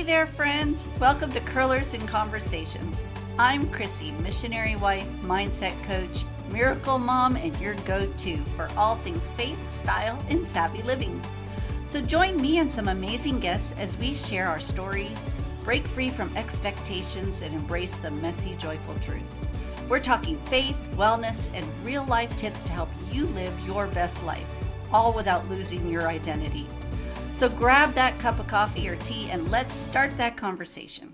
there, friends. Welcome to Curlers and Conversations. I'm Chrissy, missionary wife, mindset coach, miracle mom, and your go-to for all things faith, style, and savvy living. So join me and some amazing guests as we share our stories, break free from expectations, and embrace the messy, joyful truth. We're talking faith, wellness, and real-life tips to help you live your best life, all without losing your identity. So grab that cup of coffee or tea and let's start that conversation.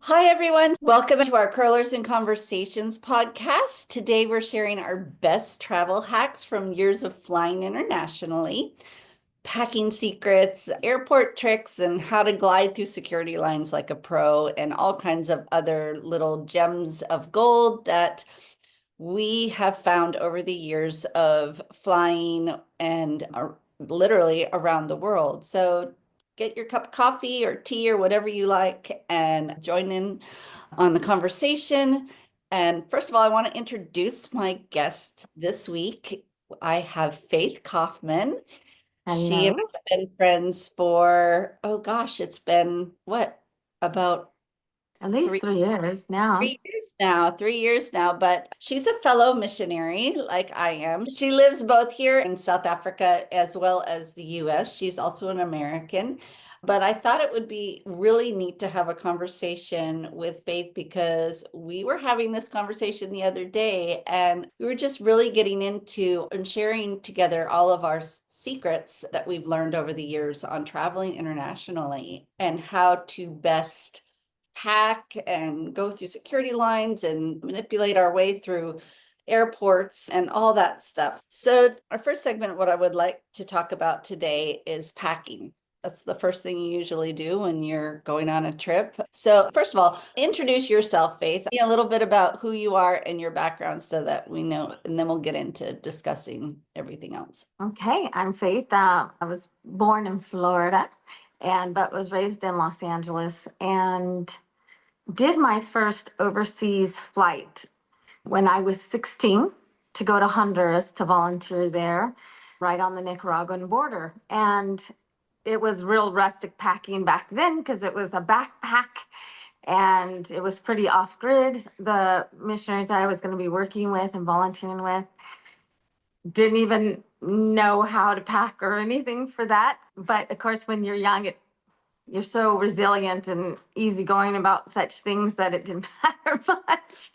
Hi, everyone. Welcome to our Curlers and Conversations podcast. Today, we're sharing our best travel hacks from years of flying internationally, packing secrets, airport tricks, and how to glide through security lines like a pro, and all kinds of other little gems of gold that we have found over the years of flying and literally around the world. So get your cup of coffee or tea or whatever you like and join in on the conversation. And first of all, I want to introduce my guest this week. I have Faith Kaufman. Hello. She and I have been friends for, it's been about At least 3 years now. 3 years now, but she's a fellow missionary like I am. She lives both here in South Africa as well as the US. She's also an American. But I thought it would be really neat to have a conversation with Faith because we were having this conversation the other day and we were just really getting into and sharing together all of our secrets that we've learned over the years on traveling internationally and how to best hack and go through security lines and manipulate our way through airports and all that stuff. So our first segment, what I would like to talk about today is packing. That's the first thing you usually do when you're going on a trip. So first of all, introduce yourself, Faith. A little bit about who you are and your background so that we know, and then we'll get into discussing everything else. Okay, I'm Faith. I was born in Florida, but was raised in Los Angeles and did my first overseas flight when I was 16 to go to Honduras to volunteer there, right on the Nicaraguan border. And it was real rustic packing back then because it was a backpack and it was pretty off-grid. The missionaries that I was going to be working with and volunteering with didn't even know how to pack or anything for that. But of course, when you're young, you're so resilient and easygoing about such things that it didn't matter much,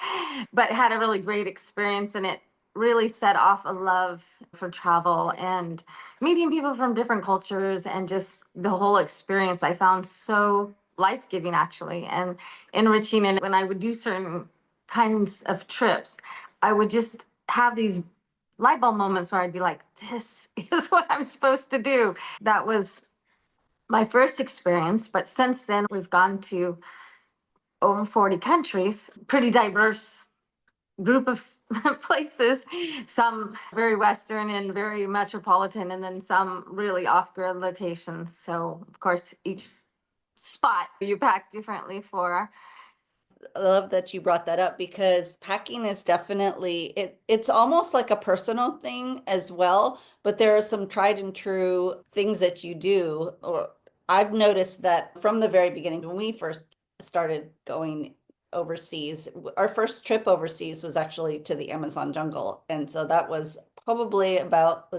but had a really great experience, and it really set off a love for travel and meeting people from different cultures, and just the whole experience I found so life-giving, actually, and enriching. And when I would do certain kinds of trips, I would just have these light bulb moments where I'd be like, this is what I'm supposed to do. That was my first experience, but since then we've gone to over 40 countries, pretty diverse group of places, some very Western and very metropolitan, and then some really off-grid locations. So of course, each spot you pack differently for. I love that you brought that up because packing is definitely, it's almost like a personal thing as well, but there are some tried and true things that you do. Or I've noticed that from the very beginning, when we first started going overseas, our first trip overseas was actually to the Amazon jungle. And so that was probably about,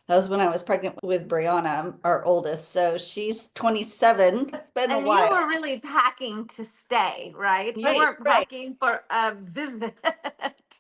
that was when I was pregnant with Brianna, our oldest. So she's 27. It's been a while. And you were really packing to stay, right? You weren't packing for a visit.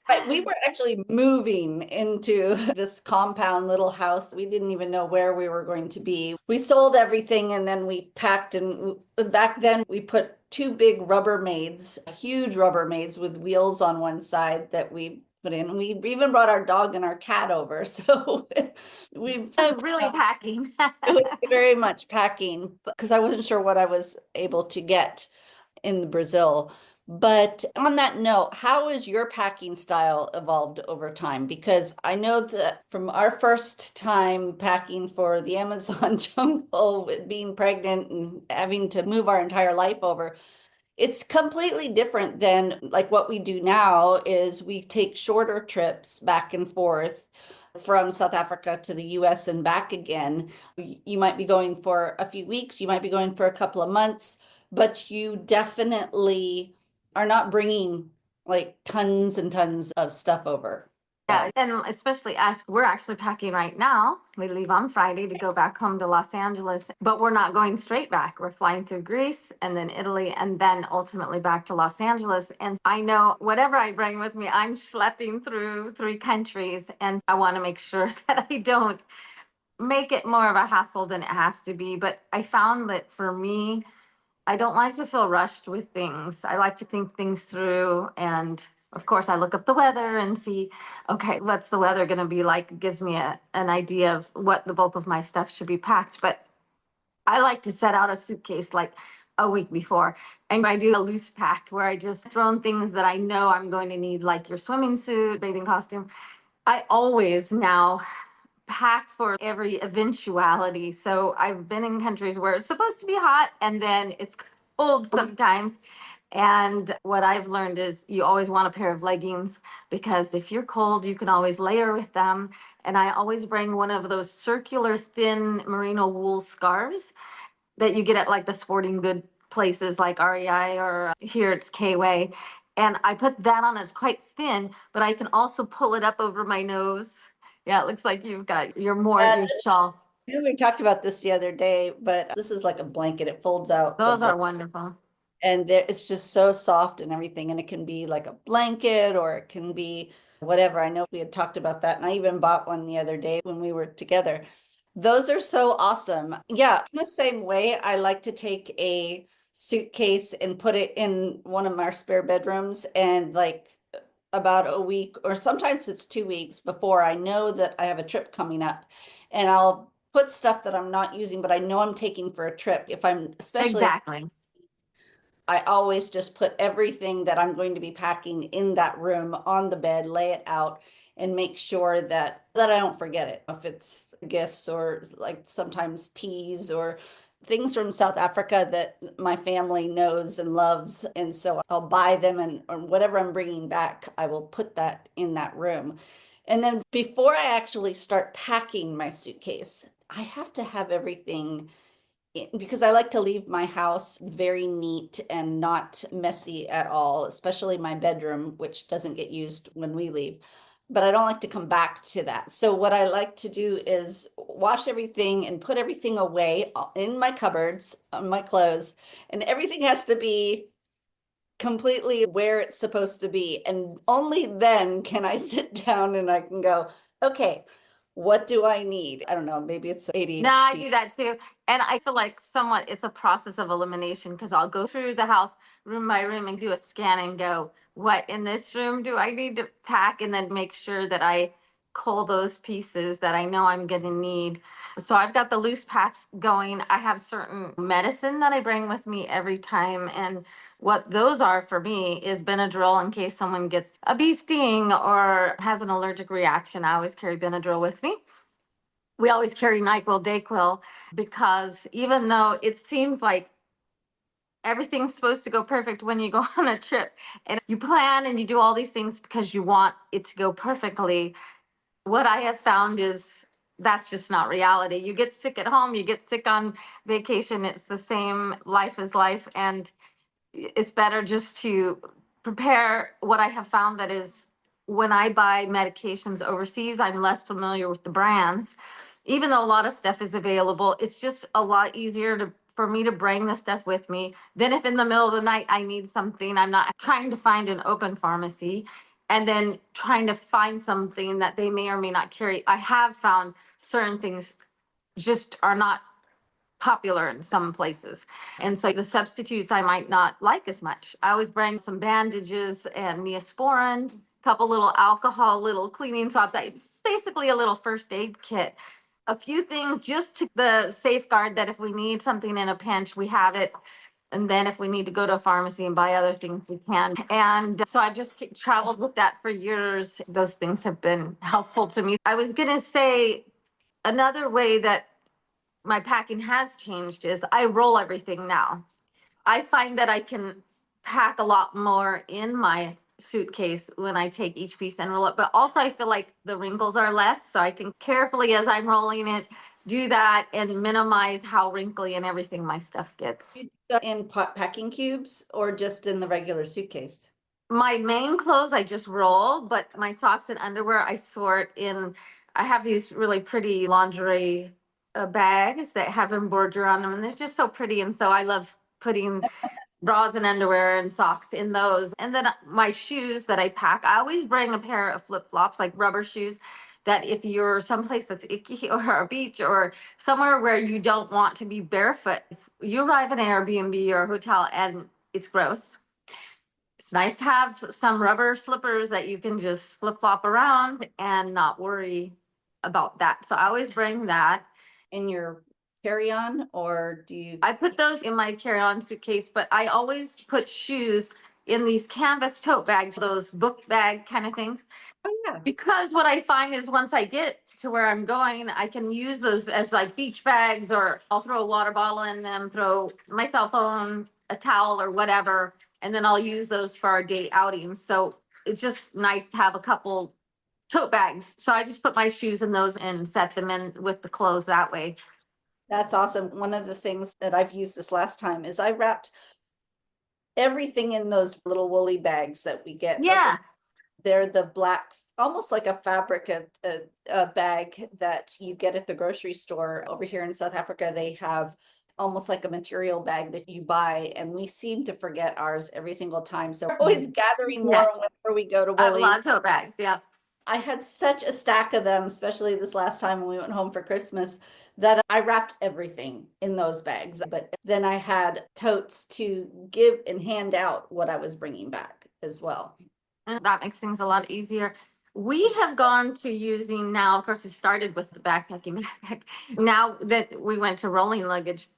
Right. We were actually moving into this compound little house. We didn't even know where we were going to be. We sold everything and then we packed. And back then we put two big Rubbermaids, huge Rubbermaids with wheels on one side that we put in. We even brought our dog and our cat over. So it was really packing. It was very much packing because I wasn't sure what I was able to get in Brazil. But on that note, how has your packing style evolved over time? Because I know that from our first time packing for the Amazon jungle, with being pregnant and having to move our entire life over, it's completely different than like what we do now is we take shorter trips back and forth from South Africa to the US and back again. You might be going for a few weeks, you might be going for a couple of months, but you definitely are not bringing like tons and tons of stuff over. Yeah, and especially us, we're actually packing right now. We leave on Friday to go back home to Los Angeles, but we're not going straight back. We're flying through Greece and then Italy and then ultimately back to Los Angeles. And I know whatever I bring with me, I'm schlepping through 3 countries, and I want to make sure that I don't make it more of a hassle than it has to be. But I found that for me, I don't like to feel rushed with things. I like to think things through. And of course, I look up the weather and see, okay, what's the weather going to be like? It gives me an idea of what the bulk of my stuff should be packed. But I like to set out a suitcase like a week before. And I do a loose pack where I just throw in things that I know I'm going to need, like your swimming suit, bathing costume. I always now pack for every eventuality. So I've been in countries where it's supposed to be hot and then it's cold sometimes. And what I've learned is you always want a pair of leggings, because if you're cold, you can always layer with them. And I always bring one of those circular thin merino wool scarves that you get at like the sporting good places like REI, or here it's K-Way. And I put that on. It's quite thin, but I can also pull it up over my nose. Yeah, it looks like you've got your shawl. We talked about this the other day, but this is like a blanket. It folds out. Those are wonderful. And it's just so soft and everything. And it can be like a blanket or it can be whatever. I know we had talked about that. And I even bought one the other day when we were together. Those are so awesome. Yeah, in the same way, I like to take a suitcase and put it in one of our spare bedrooms, and like about a week or sometimes it's 2 weeks before I know that I have a trip coming up, and I'll put stuff that I'm not using, but I know I'm taking for a trip. If I'm, especially Exactly. I always just put everything that I'm going to be packing in that room on the bed, lay it out, and make sure that I don't forget it. If it's gifts or like sometimes teas or things from South Africa that my family knows and loves, and so I'll buy them, and or whatever I'm bringing back, I will put that in that room. And then before I actually start packing my suitcase, I have to have everything, because I like to leave my house very neat and not messy at all, especially my bedroom, which doesn't get used when we leave. But I don't like to come back to that. So what I like to do is wash everything and put everything away in my cupboards, on my clothes, and everything has to be completely where it's supposed to be. And only then can I sit down and I can go, okay, what do I need? I don't know, maybe it's ADHD. No, I do that too. And I feel like somewhat it's a process of elimination, because I'll go through the house room by room and do a scan and go, what in this room do I need to pack? And then make sure that I cull those pieces that I know I'm going to need. So I've got the loose packs going. I have certain medicine that I bring with me every time. And what those are for me is Benadryl in case someone gets a bee sting or has an allergic reaction. I always carry Benadryl with me. We always carry NyQuil, DayQuil, because even though it seems like everything's supposed to go perfect when you go on a trip and you plan and you do all these things because you want it to go perfectly, what I have found is that's just not reality. You get sick at home, you get sick on vacation. It's the same. Life is life. And it's better just to prepare. What I have found that is, when I buy medications overseas, I'm less familiar with the brands. Even though a lot of stuff is available, it's just a lot easier for me to bring the stuff with me. Then if in the middle of the night I need something, I'm not trying to find an open pharmacy and then trying to find something that they may or may not carry. I have found certain things just are not popular in some places. And so the substitutes I might not like as much. I always bring some bandages and Neosporin, a couple little alcohol, little cleaning swabs. It's basically a little first aid kit. A few things just to the safeguard that if we need something in a pinch, we have it. And then if we need to go to a pharmacy and buy other things, we can. And so I've just traveled with that for years. Those things have been helpful to me. I was going to say another way that my packing has changed is I roll everything now. I find that I can pack a lot more in my suitcase when I take each piece and roll it. But also I feel like the wrinkles are less, so I can carefully, as I'm rolling it, do that and minimize how wrinkly and everything my stuff gets. In packing cubes or just in the regular suitcase? My main clothes I just roll, but my socks and underwear I sort in. I have these really pretty lingerie bags that have embroidery on them, and they're just so pretty. And so I love putting bras and underwear and socks in those. And then my shoes that I pack, I always bring a pair of flip flops, like rubber shoes, that if you're someplace that's icky or a beach or somewhere where you don't want to be barefoot, if you arrive at an Airbnb or a hotel and it's gross, it's nice to have some rubber slippers that you can just flip flop around and not worry about that. So I always bring that. In your carry-on, or do you? I put those in my carry-on suitcase, but I always put shoes in these canvas tote bags, those book bag kind of things. Oh, yeah. Because what I find is once I get to where I'm going, I can use those as like beach bags, or I'll throw a water bottle in them, throw my cell phone, a towel or whatever, and then I'll use those for our date outings. So it's just nice to have a couple tote bags. So I just put my shoes in those and set them in with the clothes that way. That's awesome. One of the things that I've used this last time is I wrapped everything in those little woolly bags that we get. Yeah. They're the black, almost like a fabric, a bag that you get at the grocery store. Over here in South Africa, they have almost like a material bag that you buy, and we seem to forget ours every single time. So we're always gathering more whenever we go to I have a Woolies. lot of tote bags. Yeah. I had such a stack of them, especially this last time when we went home for Christmas, that I wrapped everything in those bags. But then I had totes to give and hand out what I was bringing back as well. And that makes things a lot easier. We have gone to using now, of course, it started with the backpacking backpack. Now that we went to rolling luggage,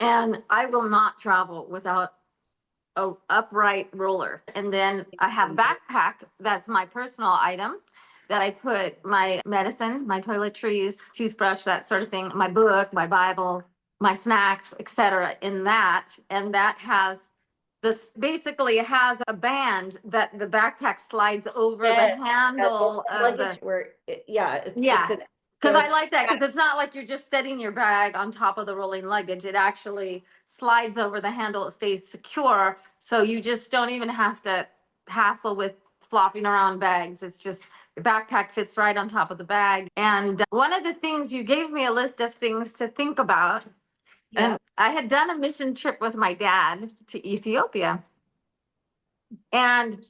and I will not travel without a upright roller. And then I have a backpack that's my personal item that I put my medicine, my toiletries, toothbrush, that sort of thing, my book, my Bible, my snacks, etc. in that. And that has this, basically it has a band that the backpack slides over the handle of the where it's because I like that, because it's not like you're just setting your bag on top of the rolling luggage. It actually slides over the handle. It stays secure. So you just don't even have to hassle with flopping around bags. It's just the backpack fits right on top of the bag. And one of the things, you gave me a list of things to think about. Yeah. And I had done a mission trip with my dad to Ethiopia. And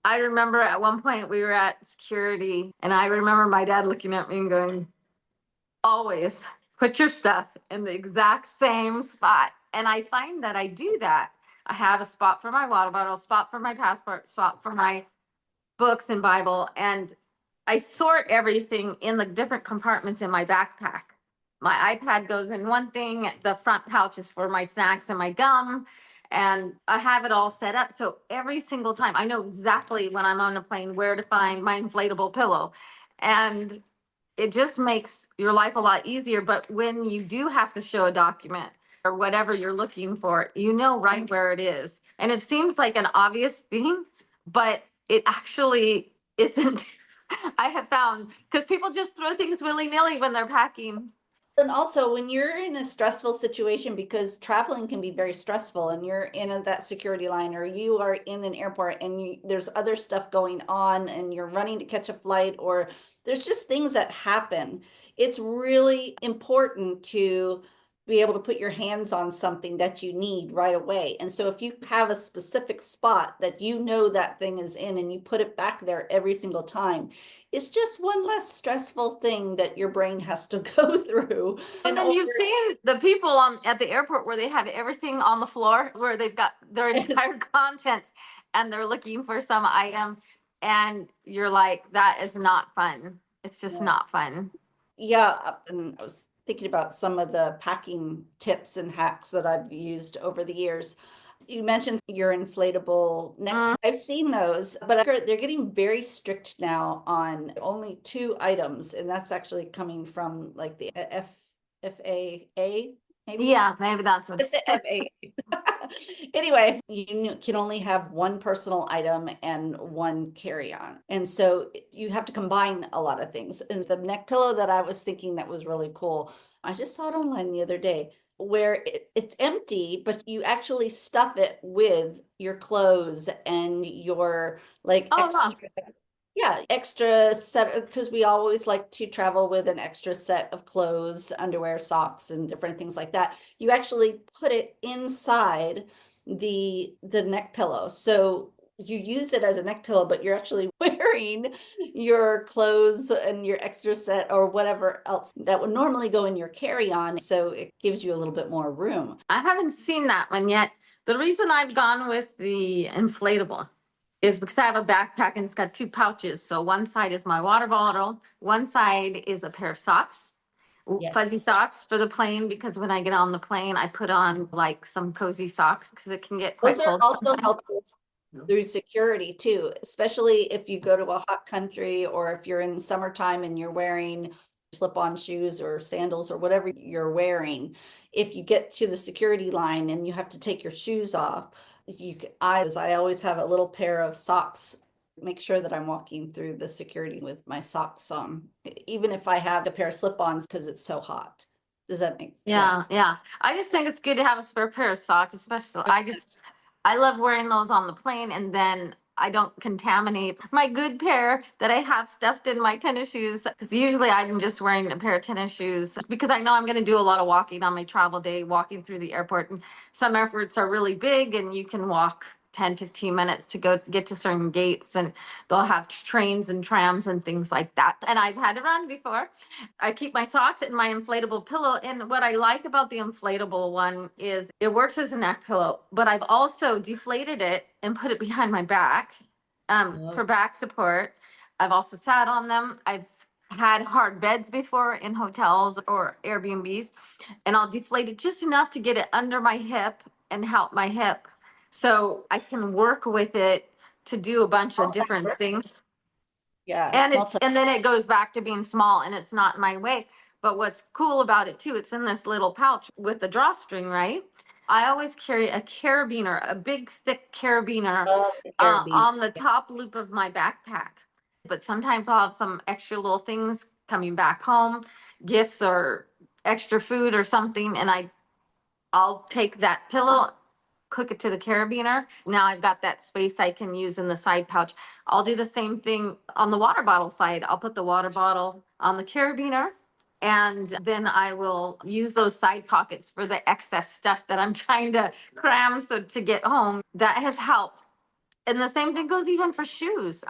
I remember at one point we were at security, and I remember my dad looking at me and going, always put your stuff in the exact same spot. And I find that I do that. I have a spot for my water bottle, spot for my passport, spot for my books and Bible, and I sort everything in the different compartments in my backpack. My iPad goes in one thing, the front pouch is for my snacks and my gum, and I have it all set up. So every single time I know exactly when I'm on a plane where to find my inflatable pillow. And it just makes your life a lot easier. But when you do have to show a document or whatever you're looking for, you know right where it is. And it seems like an obvious thing, but it actually isn't. I have found, because people just throw things willy-nilly when they're packing. And also when you're in a stressful situation, because traveling can be very stressful, and you're in that security line, or you are in an airport and there's other stuff going on and you're running to catch a flight, or there's just things that happen. It's really important to be able to put your hands on something that you need right away. And so if you have a specific spot that you know that thing is in and you put it back there every single time, it's just one less stressful thing that your brain has to go through. And then you've seen the people at the airport where they have everything on the floor, where they've got their entire contents and they're looking for some item, and you're like, that is not fun. It's just not fun. Yeah, and I was thinking about some of the packing tips and hacks that I've used over the years. You mentioned your inflatable neck. I've seen those, but they're getting very strict now on only 2 items, and that's actually coming from like the FAA, maybe. Yeah, maybe that's what It's a FAA. Anyway, you can only have one personal item and one carry-on. And so you have to combine a lot of things. And the neck pillow that I was thinking that was really cool, I just saw it online the other day, where it's empty, but you actually stuff it with your clothes and your like Oh, wow. extra, yeah, extra set, because we always like to travel with an extra set of clothes, underwear, socks, and different things like that. You actually put it inside the neck pillow. So you use it as a neck pillow, but you're actually wearing your clothes and your extra set or whatever else that would normally go in your carry-on. So it gives you a little bit more room. I haven't seen that one yet. The reason I've gone with the inflatable is because I have a backpack and it's got two pouches. So one side is my water bottle, one side is a pair of socks, Yes. fuzzy socks for the plane, because when I get on the plane, I put on like some cozy socks because it can get quite Those are cold also sometimes. helpful through security too, especially if you go to a hot country or if you're in summertime and you're wearing slip-on shoes or sandals or whatever you're wearing. If you get to the security line and you have to take your shoes off, I always have a little pair of socks. Make sure that I'm walking through the security with my socks on, even if I have a pair of slip-ons because it's so hot. Does that make sense? Yeah, yeah. I just think it's good to have a spare pair of socks, especially. I love wearing those on the plane, and then I don't contaminate my good pair that I have stuffed in my tennis shoes. Because usually I'm just wearing a pair of tennis shoes because I know I'm going to do a lot of walking on my travel day, walking through the airport. And some airports are really big, and you can walk 10-15 minutes to go get to certain gates, and they'll have trains and trams and things like that. And I've had to run before. I keep my socks in my inflatable pillow. And what I like about the inflatable one is it works as a neck pillow, but I've also deflated it and put it behind my back for back support. I've also sat on them. I've had hard beds before in hotels or Airbnbs, and I'll deflate it just enough to get it under my hip and help my hip. So I can work with it to do a bunch of different things. Yeah, And then it goes back to being small and it's not in my way. But what's cool about it too, it's in this little pouch with the drawstring, right? I always carry a carabiner, a big thick carabiner love the carabiner. on the top loop of my backpack. But sometimes I'll have some extra little things coming back home, gifts or extra food or something, and I'll take that pillow, hook it to the carabiner. Now I've got that space I can use in the side pouch. I'll do the same thing on the water bottle side. I'll put the water bottle on the carabiner, and then I will use those side pockets for the excess stuff that I'm trying to cram so to get home. That has helped. And the same thing goes even for shoes.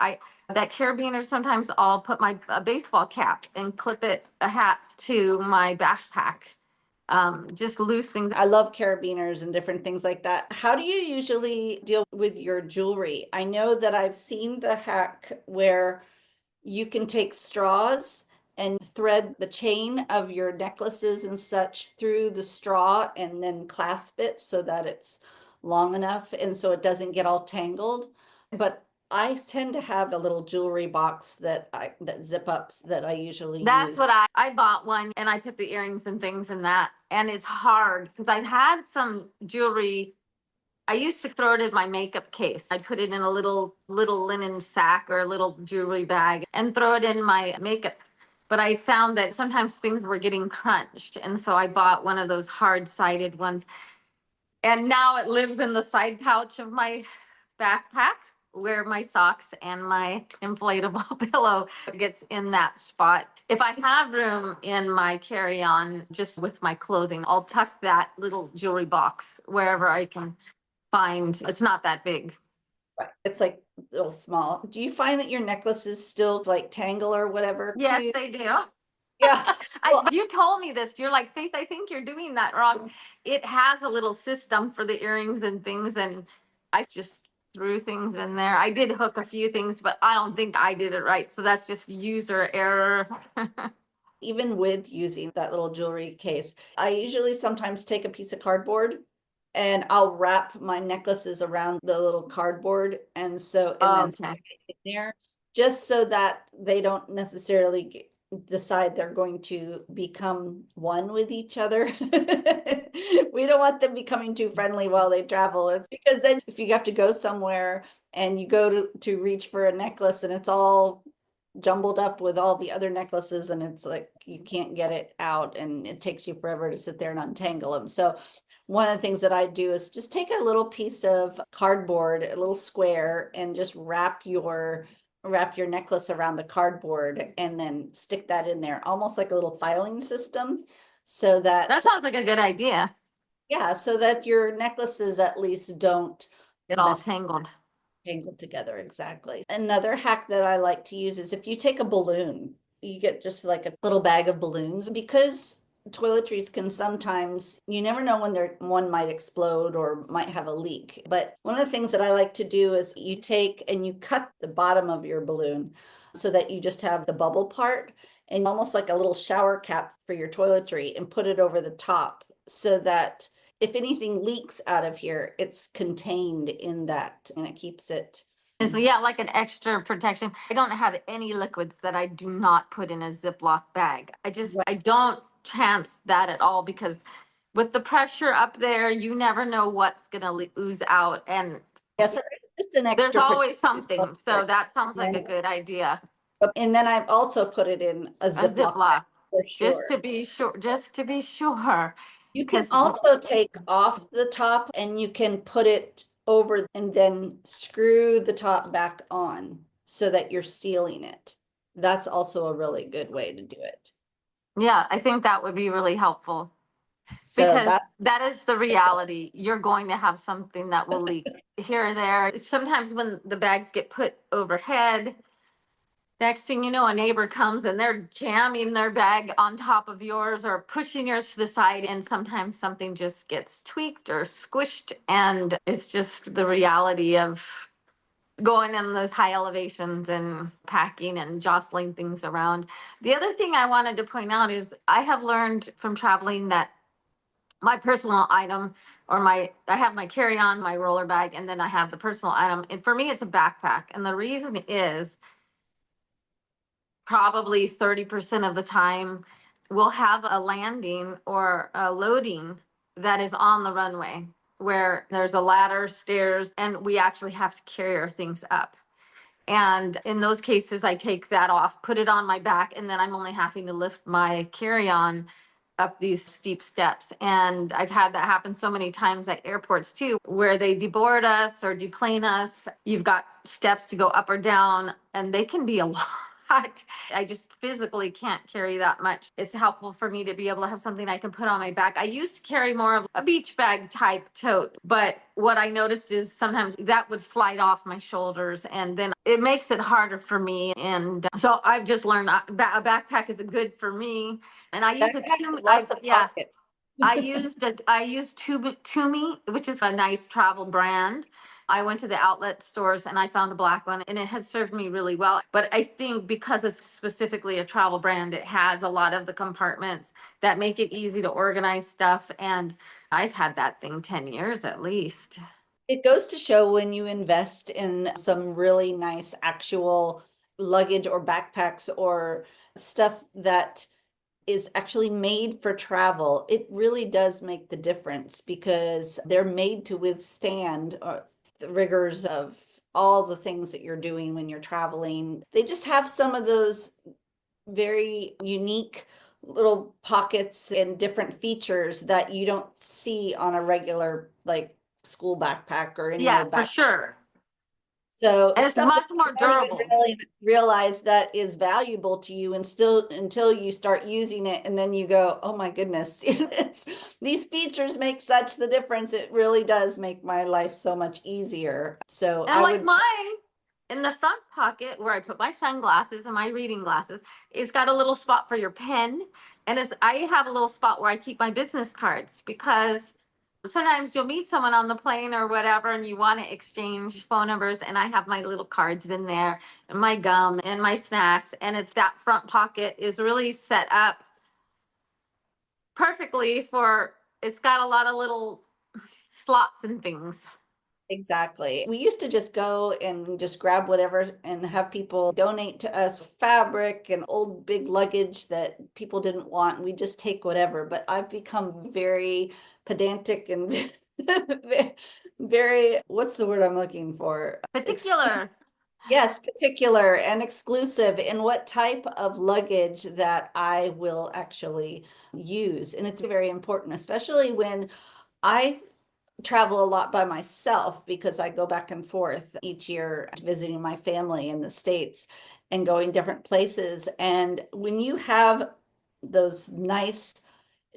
That carabiner, sometimes I'll put my a baseball cap and clip it a hat to my backpack. Just loose things. I love carabiners and different things like that. How do you usually deal with your jewelry? I know that I've seen the hack where you can take straws and thread the chain of your necklaces and such through the straw and then clasp it so that it's long enough and so it doesn't get all tangled. But I tend to have a little jewelry box that zip ups that I usually That's use. what I bought one, and I put the earrings and things in that. And it's hard because I've had some jewelry. I used to throw it in my makeup case. I'd put it in a little linen sack or a little jewelry bag and throw it in my makeup. But I found that sometimes things were getting crunched. And so I bought one of those hard-sided ones. And now it lives in the side pouch of my backpack where my socks and my inflatable pillow gets in that spot. If I have room in my carry-on just with my clothing, I'll tuck that little jewelry box wherever I can find. It's not that big. It's like a little small. Do you find that your necklaces still like tangle or whatever Yes, too? they do. Yeah. Well, You told me this. You're like, Faith, I think you're doing that wrong. It has a little system for the earrings and things, and I just threw things in there. I did hook a few things, but I don't think I did it right. So that's just user error. even with using that little jewelry case, I usually sometimes take a piece of cardboard and I'll wrap my necklaces around the little cardboard and then Okay. it's in there just so that they don't necessarily decide they're going to become one with each other We don't want them becoming too friendly while they travel. It's because then if you have to go somewhere and you go to reach for a necklace and it's all jumbled up with all the other necklaces and it's like you can't get it out and it takes you forever to sit there and untangle them. So one of the things that I do is just take a little piece of cardboard, a little square, and just wrap your necklace around the cardboard and then stick that in there, almost like a little filing system, so That sounds like a good idea. yeah, so that your necklaces at least don't Get all mess tangled. tangled together. Exactly. Another hack that I like to use is if you take a balloon, you get just like a little bag of balloons, because toiletries can sometimes, you never know when one might explode or might have a leak. But one of the things that I like to do is you take and you cut the bottom of your balloon so that you just have the bubble part, and almost like a little shower cap for your toiletry, and put it over the top so that if anything leaks out of here, it's contained in that and it keeps it. So yeah, like an extra protection. I don't have any liquids that I do not put in a Ziploc bag. I don't chance that at all, because with the pressure up there, you never know what's gonna ooze out, and Yes, just an there's extra. always something. So that sounds like a good idea. And then I've also put it in a A Ziploc bag Ziploc, for just sure. to be sure, just to be sure. You can Because also take off the top and you can put it over and then screw the top back on so that you're sealing it. That's also a really good way to do it. yeah, I think that would be really helpful, So because that's that is the reality. You're going to have something that will leak here or there. Sometimes when the bags get put overhead, next thing you know, a neighbor comes and they're jamming their bag on top of yours or pushing yours to the side. And sometimes something just gets tweaked or squished. And it's just the reality of going in those high elevations and packing and jostling things around. The other thing I wanted to point out is I have learned from traveling that my personal item, or I have my carry-on, my roller bag, and then I have the personal item. And for me, it's a backpack. And the reason is probably 30% of the time we'll have a landing or a loading that is on the runway where there's a ladder, stairs, and we actually have to carry our things up. And in those cases, I take that off, put it on my back, and then I'm only having to lift my carry-on up these steep steps. And I've had that happen so many times at airports too, where they deboard us or deplane us. You've got steps to go up or down, and they can be a lot. I just physically can't carry that much. It's helpful for me to be able to have something I can put on my back. I used to carry more of a beach bag type tote, but what I noticed is sometimes that would slide off my shoulders, and then it makes it harder for me. And so I've just learned a backpack is good for me. And I use a two, lots of yeah, pockets. I used Tumi, which is a nice travel brand. I went to the outlet stores and I found a black one, and it has served me really well. But I think because it's specifically a travel brand, it has a lot of the compartments that make it easy to organize stuff. And I've had that thing 10 years at least. It goes to show when you invest in some really nice actual luggage or backpacks or stuff that is actually made for travel, it really does make the difference, because they're made to withstand the rigors of all the things that you're doing when you're traveling. They just have some of those very unique little pockets and different features that you don't see on a regular like school backpack or any Yeah, other for backpack. sure. So And it's stuff that much you more don't even durable. really realize that is valuable to you, and still until you start using it, and then you go, oh my goodness, these features make such the difference. It really does make my life so much easier. So And I like would mine, in the front pocket where I put my sunglasses and my reading glasses, it's got a little spot for your pen. And I have a little spot where I keep my business cards, because sometimes you'll meet someone on the plane or whatever and you want to exchange phone numbers. And I have my little cards in there, and my gum and my snacks. And it's that front pocket is really set up perfectly for, it's got a lot of little slots and things. Exactly. We used to just go and just grab whatever and have people donate to us fabric and old big luggage that people didn't want. We just take whatever. But I've become very pedantic and very, what's the word I'm looking for? Particular. Yes, particular and exclusive in what type of luggage that I will actually use. And it's very important, especially when I travel a lot by myself because I go back and forth each year visiting my family in the States and going different places. And when you have those nice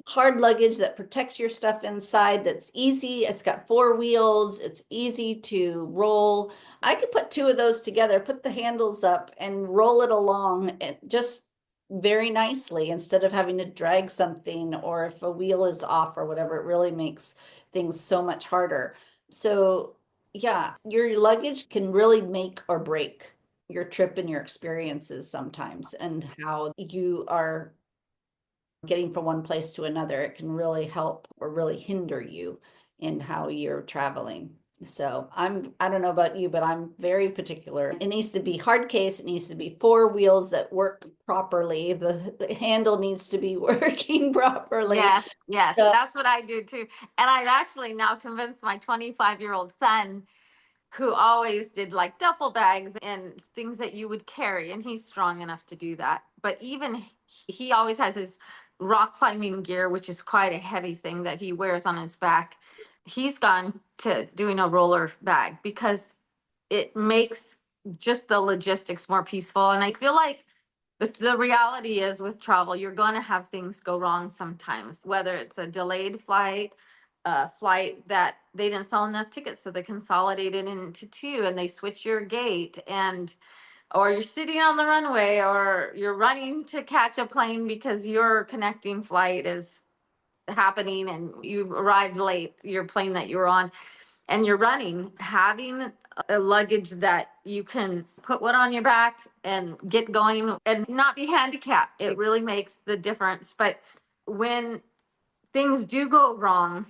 hard luggage that protects your stuff inside, that's easy, it's got four wheels, it's easy to roll. I could put two of those together, put the handles up and roll it along and just very nicely instead of having to drag something, or if a wheel is off or whatever, it really makes things so much harder. So yeah, your luggage can really make or break your trip and your experiences sometimes, and how you are getting from one place to another. It can really help or really hinder you in how you're traveling. So I don't know about you, but I'm very particular. It needs to be hard case. It needs to be four wheels that work properly. The handle needs to be working properly. Yes, yes, So that's what I do too. And I've actually now convinced my 25-year-old son, who always did like duffel bags and things that you would carry, and he's strong enough to do that. But even he always has his rock climbing gear, which is quite a heavy thing that he wears on his back. He's gone to doing a roller bag because it makes just the logistics more peaceful. And I feel like the reality is with travel, you're going to have things go wrong sometimes, whether it's a delayed flight, a flight that they didn't sell enough tickets, so they consolidated into two and they switch your gate, and or you're sitting on the runway, or you're running to catch a plane because your connecting flight is happening and you arrived late, your plane that you were on, and you're running. Having a luggage that you can put one on your back and get going and not be handicapped, it really makes the difference. But when things do go wrong,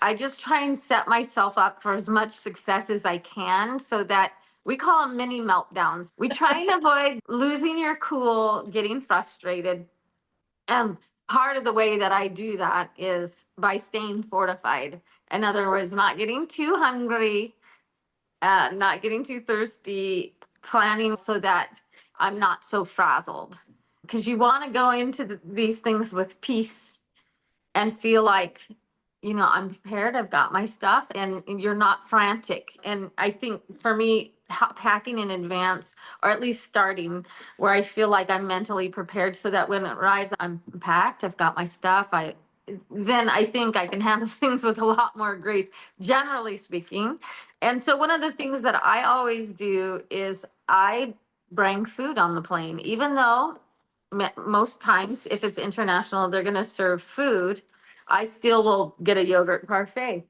I just try and set myself up for as much success as I can, so that we call them mini meltdowns. We try and avoid losing your cool, getting frustrated. And part of the way that I do that is by staying fortified. In other words, not getting too hungry, not getting too thirsty, planning so that I'm not so frazzled. Because you want to go into these things with peace and feel like, I'm prepared, I've got my stuff, and you're not frantic. And I think for me, packing in advance, or at least starting where I feel like I'm mentally prepared, so that when it arrives, I'm packed, I've got my stuff, then I think I can handle things with a lot more grace, generally speaking. And so one of the things that I always do is I bring food on the plane, even though most times if it's international, they're going to serve food. I still will get a yogurt parfait.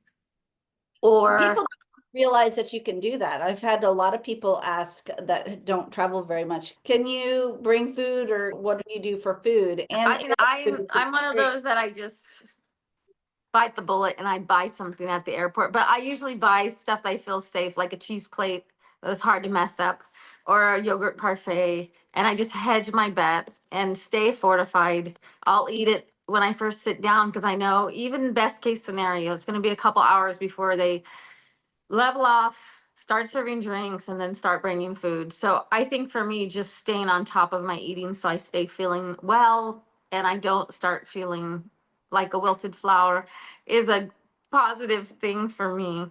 Or people don't realize that you can do that. I've had a lot of people ask that don't travel very much, can you bring food, or what do you do for food? And I'm one of those that I just bite the bullet and I buy something at the airport. But I usually buy stuff that I feel safe, like a cheese plate that's hard to mess up, or a yogurt parfait. And I just hedge my bets and stay fortified. I'll eat it when I first sit down, because I know even best case scenario, it's going to be a couple hours before they level off, start serving drinks, and then start bringing food. So I think for me, just staying on top of my eating so I stay feeling well and I don't start feeling like a wilted flower is a positive thing for me.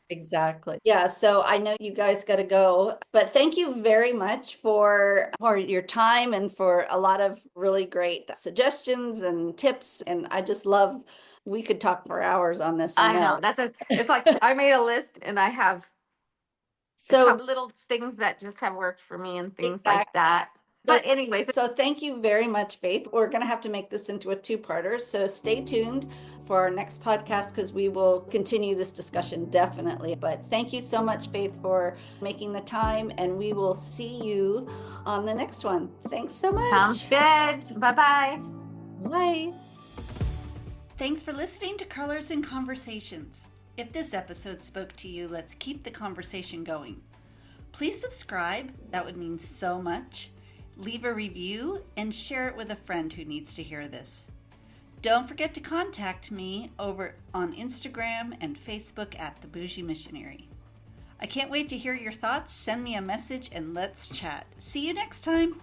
Exactly. Yeah. So I know you guys got to go, but thank you very much for your time and for a lot of really great suggestions and tips. And I just love, we could talk for hours on this. I know it's like I made a list and I have a So couple little things that just have worked for me and things exactly. like that. But anyways, So thank you very much, Faith. We're going to have to make this into a two-parter. So stay tuned for our next podcast, because we will continue this discussion definitely. But thank you so much, Faith, for making the time, and we will see you on the next one. Thanks so much. Sounds good. Bye-bye. Bye. Thanks for listening to Curlers and Conversations. If this episode spoke to you, let's keep the conversation going. Please subscribe, that would mean so much. Leave a review and share it with a friend who needs to hear this. Don't forget to contact me over on Instagram and Facebook at The Bougie Missionary. I can't wait to hear your thoughts. Send me a message and let's chat. See you next time.